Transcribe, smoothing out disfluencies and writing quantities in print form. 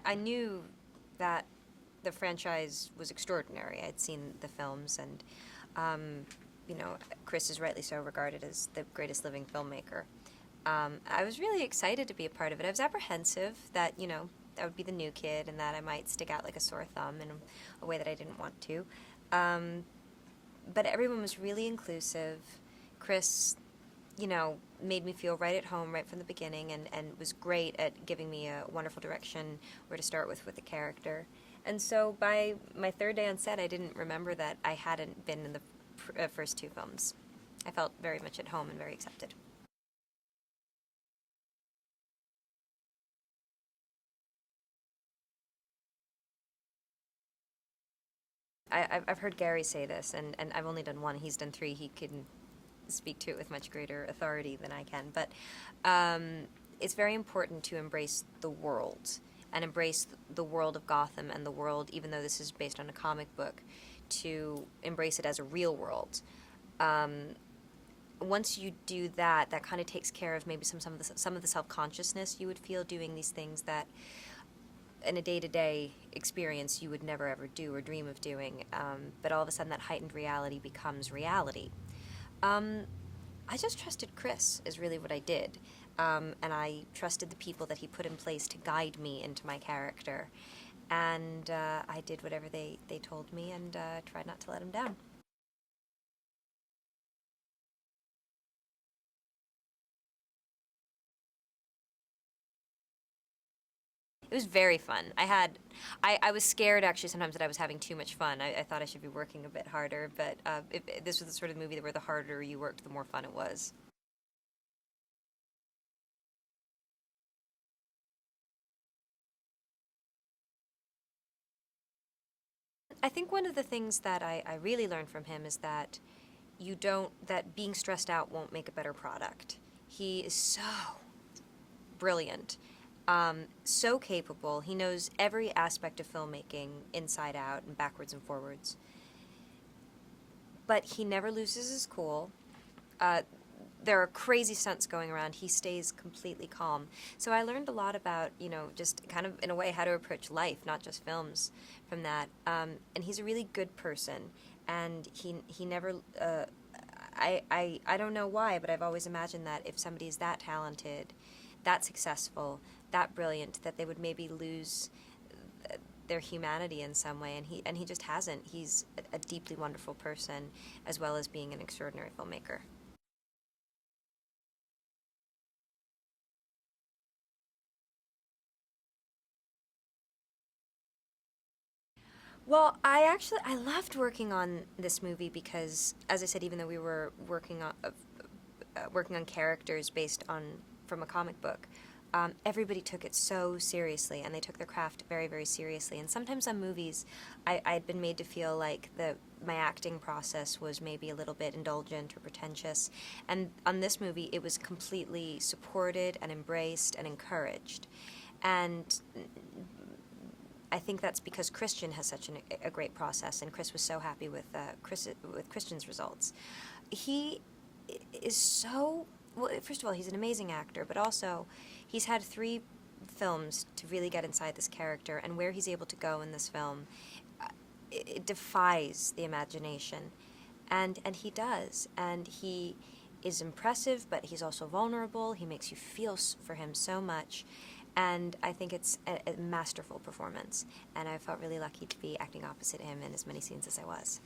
I knew that the franchise was extraordinary. I'd seen the films, and you know, Chris is rightly so regarded as the greatest living filmmaker. I was really excited to be a part of it. I was apprehensive that, you know, I would be the new kid and that I might stick out like a sore thumb in a way that I didn't want to. But everyone was really inclusive. Chris, you know, made me feel right at home right from the beginning, and was great at giving me a wonderful direction where to start with the character. And so by my third day on set, I didn't remember that I hadn't been in the first two films. I felt very much at home and very accepted. I've heard Gary say this, and I've only done one. He's done three. He can speak to it with much greater authority than I can. But it's very important to embrace the world and embrace the world of Gotham and the world, even though this is based on a comic book, to embrace it as a real world. Once you do that, that kind of takes care of maybe some of the self-consciousness you would feel doing these things that in a day-to-day experience you would never ever do or dream of doing, but all of a sudden that heightened reality becomes reality. I just trusted Chris is really what I did, and I trusted the people that he put in place to guide me into my character, and I did whatever they told me, and tried not to let him down. It was very fun. I was scared actually sometimes that I was having too much fun. I thought I should be working a bit harder, but this was the sort of movie where the harder you worked, the more fun it was. I think one of the things that I really learned from him is that that being stressed out won't make a better product. He is so brilliant, so capable. He knows every aspect of filmmaking inside out and backwards and forwards. But he never loses his cool. Uh, there are crazy stunts going around. He stays completely calm. So I learned a lot about, you know, just kind of in a way how to approach life, not just films, from that. And he's a really good person. And he never. I don't know why, but I've always imagined that if somebody's that talented, that successful, that brilliant, that they would maybe lose their humanity in some way, and he just hasn't. He's a deeply wonderful person, as well as being an extraordinary filmmaker. Well, I loved working on this movie because, as I said, even though we were working on characters based on from a comic book, everybody took it so seriously, and they took their craft very, very seriously. And sometimes on movies, I had been made to feel like my acting process was maybe a little bit indulgent or pretentious. And on this movie, it was completely supported and embraced and encouraged. And I think that's because Christian has such a great process, and Chris was so happy with with Christian's results. He is so well. First of all, he's an amazing actor, but also he's had three films to really get inside this character, and where he's able to go in this film, it defies the imagination, and he does, and he is impressive, but he's also vulnerable. He makes you feel for him so much, and I think it's a masterful performance, and I felt really lucky to be acting opposite him in as many scenes as I was.